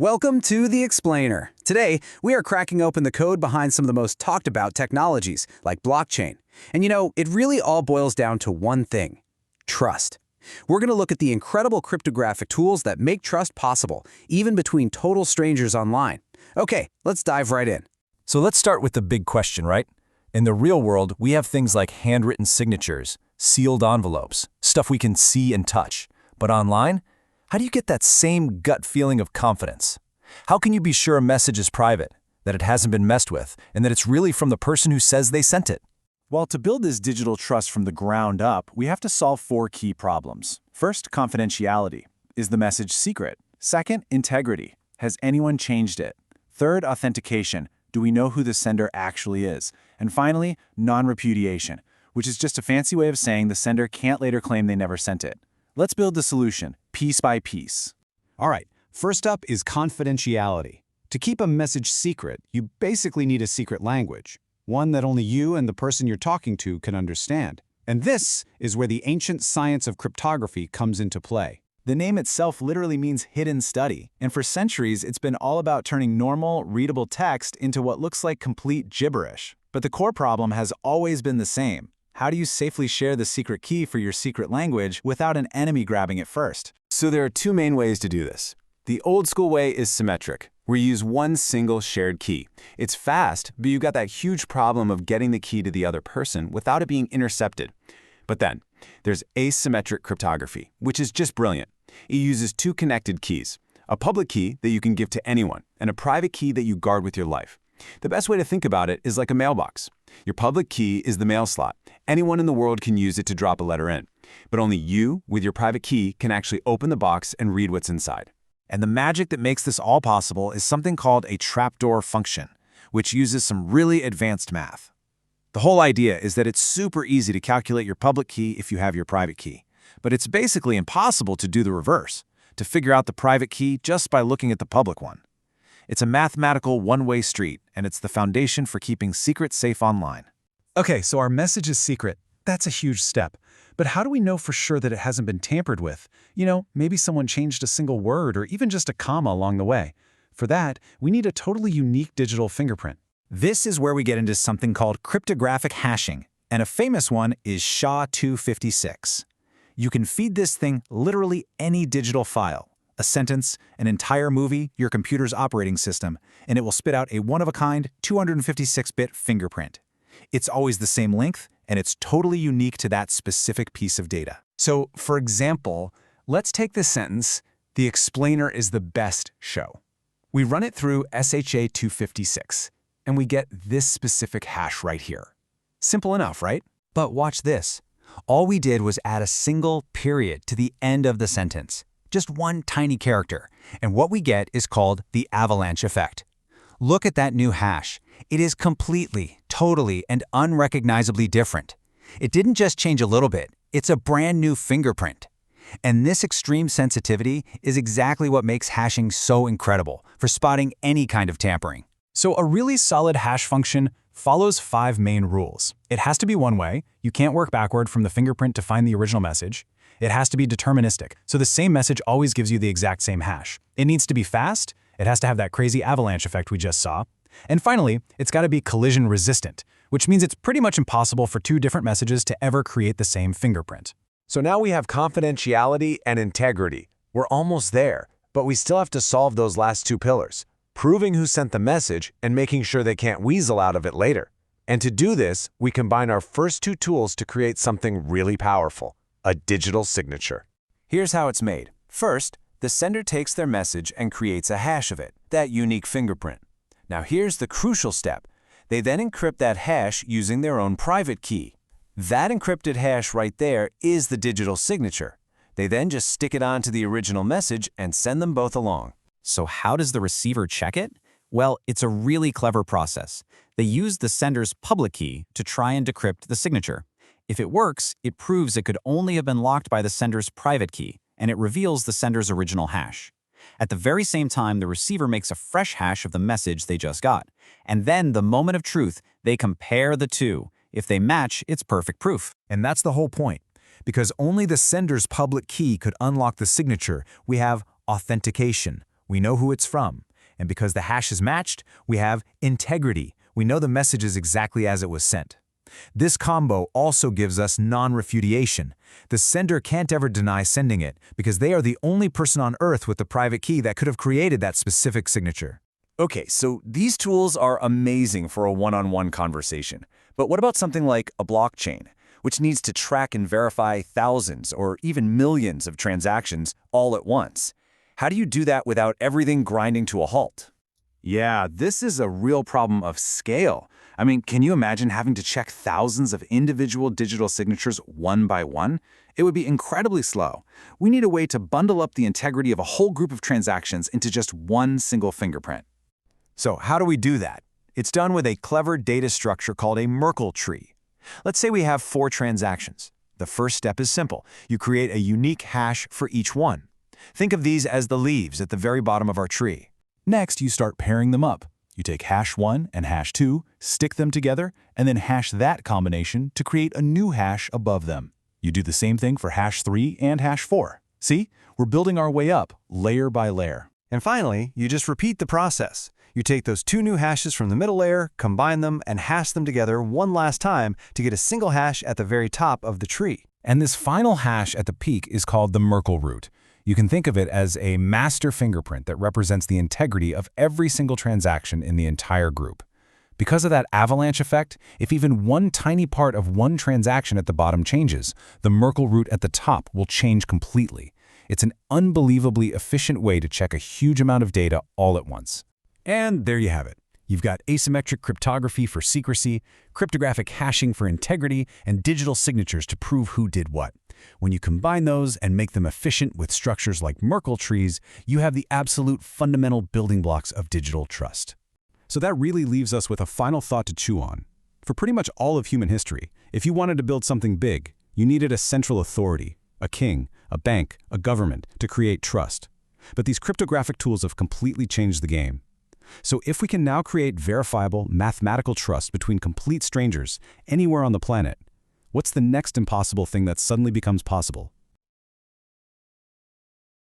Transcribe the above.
Welcome to The Explainer. Today, we are cracking open the code behind some of the most talked about technologies, like blockchain. And it really all boils down to one thing: trust. We're going to look at the incredible cryptographic tools that make trust possible, even between total strangers online. Okay, let's dive right in. So let's start with the big question, right? In the real world, we have things like handwritten signatures, sealed envelopes, stuff we can see and touch. But online, how do you get that same gut feeling of confidence? How can you be sure a message is private, that it hasn't been messed with, and that it's really from the person who says they sent it? Well, to build this digital trust from the ground up, we have to solve four key problems. First, confidentiality. Is the message secret? Second, integrity. Has anyone changed it? Third, authentication. Do we know who the sender actually is? And finally, non-repudiation, which is just a fancy way of saying the sender can't later claim they never sent it. Let's build the solution, piece by piece. All right, first up is confidentiality. To keep a message secret, you basically need a secret language, one that only you and the person you're talking to can understand. And this is where the ancient science of cryptography comes into play. The name itself literally means hidden study, and for centuries it's been all about turning normal, readable text into what looks like complete gibberish. But the core problem has always been the same. How do you safely share the secret key for your secret language without an enemy grabbing it first? So there are two main ways to do this. The old school way is symmetric, where you use one single shared key. It's fast, but you've got that huge problem of getting the key to the other person without it being intercepted. But then, there's asymmetric cryptography, which is just brilliant. It uses two connected keys, a public key that you can give to anyone, and a private key that you guard with your life. The best way to think about it is like a mailbox. Your public key is the mail slot. Anyone in the world can use it to drop a letter in. But only you, with your private key, can actually open the box and read what's inside. And the magic that makes this all possible is something called a trapdoor function, which uses some really advanced math. The whole idea is that it's super easy to calculate your public key if you have your private key. But it's basically impossible to do the reverse, to figure out the private key just by looking at the public one. It's a mathematical one-way street, and it's the foundation for keeping secrets safe online. Okay, so our message is secret. That's a huge step. But how do we know for sure that it hasn't been tampered with? Maybe someone changed a single word or even just a comma along the way. For that, we need a totally unique digital fingerprint. This is where we get into something called cryptographic hashing, and a famous one is SHA-256. You can feed this thing literally any digital file, a sentence, an entire movie, your computer's operating system, and it will spit out a one-of-a-kind 256-bit fingerprint. It's always the same length, and it's totally unique to that specific piece of data. So, for example, let's take this sentence, "The explainer is the best show." We run it through SHA-256, and we get this specific hash right here. Simple enough, right? But watch this. All we did was add a single period to the end of the sentence. Just one tiny character, and what we get is called the avalanche effect. Look at that new hash. It is completely, totally, and unrecognizably different. It didn't just change a little bit, it's a brand new fingerprint. And this extreme sensitivity is exactly what makes hashing so incredible for spotting any kind of tampering. So a really solid hash function follows 5 main rules. It has to be one way. You can't work backward from the fingerprint to find the original message. It has to be deterministic, so the same message always gives you the exact same hash. It needs to be fast. It has to have that crazy avalanche effect we just saw. And finally, it's got to be collision resistant, which means it's pretty much impossible for two different messages to ever create the same fingerprint. So now we have confidentiality and integrity. We're almost there, but we still have to solve those last two pillars: proving who sent the message and making sure they can't weasel out of it later. And to do this, we combine our first two tools to create something really powerful: a digital signature. Here's how it's made. First, the sender takes their message and creates a hash of it, that unique fingerprint. Now here's the crucial step. They then encrypt that hash using their own private key. That encrypted hash right there is the digital signature. They then just stick it onto the original message and send them both along. So how does the receiver check it? Well, it's a really clever process. They use the sender's public key to try and decrypt the signature. If it works, it proves it could only have been locked by the sender's private key, and it reveals the sender's original hash. At the very same time, the receiver makes a fresh hash of the message they just got. And then, the moment of truth, they compare the two. If they match, it's perfect proof. And that's the whole point. Because only the sender's public key could unlock the signature, we have authentication, We know who it's from. And because the hash is matched, we have integrity. We know the message is exactly as it was sent. This combo also gives us non-refutation. The sender can't ever deny sending it because they are the only person on Earth with the private key that could have created that specific signature. Okay, so these tools are amazing for a one-on-one conversation. But what about something like a blockchain, which needs to track and verify thousands or even millions of transactions all at once? How do you do that without everything grinding to a halt? Yeah, this is a real problem of scale. I mean, can you imagine having to check thousands of individual digital signatures one by one? It would be incredibly slow. We need a way to bundle up the integrity of a whole group of transactions into just one single fingerprint. So how do we do that? It's done with a clever data structure called a Merkel tree. Let's say we have 4 transactions. The first step is simple. You create a unique hash for each one. Think of these as the leaves at the very bottom of our tree. Next, you start pairing them up. You take hash 1 and hash 2, stick them together, and then hash that combination to create a new hash above them. You do the same thing for hash 3 and hash 4. See? We're building our way up, layer by layer. And finally, you just repeat the process. You take those 2 new hashes from the middle layer, combine them, and hash them together one last time to get a single hash at the very top of the tree. And this final hash at the peak is called the Merkel root. You can think of it as a master fingerprint that represents the integrity of every single transaction in the entire group. Because of that avalanche effect, if even one tiny part of one transaction at the bottom changes, the Merkel root at the top will change completely. It's an unbelievably efficient way to check a huge amount of data all at once. And there you have it. You've got asymmetric cryptography for secrecy, cryptographic hashing for integrity, and digital signatures to prove who did what. When you combine those and make them efficient with structures like Merkel trees, you have the absolute fundamental building blocks of digital trust. So that really leaves us with a final thought to chew on. For pretty much all of human history, if you wanted to build something big, you needed a central authority, a king, a bank, a government, to create trust. But these cryptographic tools have completely changed the game. So if we can now create verifiable, mathematical trust between complete strangers anywhere on the planet, what's the next impossible thing that suddenly becomes possible?